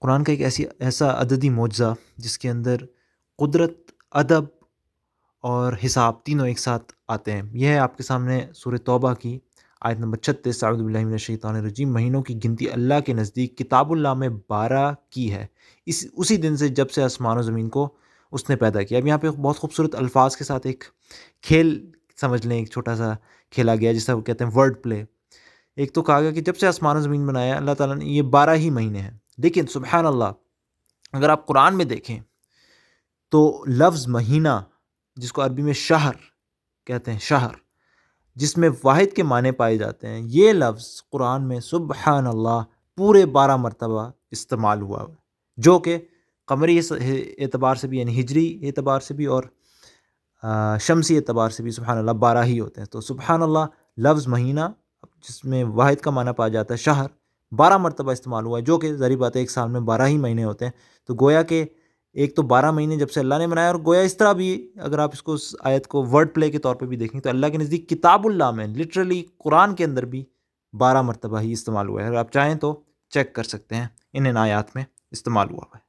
قرآن کا ایک ایسا عددی معجزہ جس کے اندر قدرت، ادب اور حساب تینوں ایک ساتھ آتے ہیں. یہ ہے آپ کے سامنے سورہ توبہ کی آیت نمبر 36. اعوذ باللہ من الشیطان الرجیم. مہینوں کی گنتی اللہ کے نزدیک کتاب اللہ میں 12 کی ہے، اسی دن سے جب سے آسمان و زمین کو اس نے پیدا کیا. اب یہاں پہ بہت خوبصورت الفاظ کے ساتھ ایک کھیل سمجھ لیں، ایک چھوٹا سا کھیلا گیا جسے وہ کہتے ہیں ورڈ پلے. ایک تو کہا گیا کہ جب سے آسمان و زمین بنایا اللہ تعالیٰ نے، یہ 12 ہی مہینے ہیں. لیکن سبحان اللہ، اگر آپ قرآن میں دیکھیں تو لفظ مہینہ، جس کو عربی میں شہر کہتے ہیں، شہر جس میں واحد کے معنی پائے جاتے ہیں، یہ لفظ قرآن میں سبحان اللہ پورے 12 مرتبہ استعمال ہوا ہے، جو کہ قمری اعتبار سے بھی یعنی ہجری اعتبار سے بھی اور شمسی اعتبار سے بھی سبحان اللہ 12 ہی ہوتے ہیں. تو سبحان اللہ لفظ مہینہ جس میں واحد کا معنی پایا جاتا ہے شہر 12 مرتبہ استعمال ہوا ہے، جو کہ ظاہری بات ہے ایک سال میں 12 ہی مہینے ہوتے ہیں. تو گویا کہ ایک تو 12 مہینے جب سے اللہ نے بنایا، اور گویا اس طرح بھی اگر آپ اس کو اس آیت کو ورڈ پلے کے طور پہ بھی دیکھیں تو اللہ کے نزدیک کتاب اللہ میں لٹرلی قرآن کے اندر بھی 12 مرتبہ ہی استعمال ہوا ہے. اگر آپ چاہیں تو چیک کر سکتے ہیں، ان آیات میں استعمال ہوا ہے.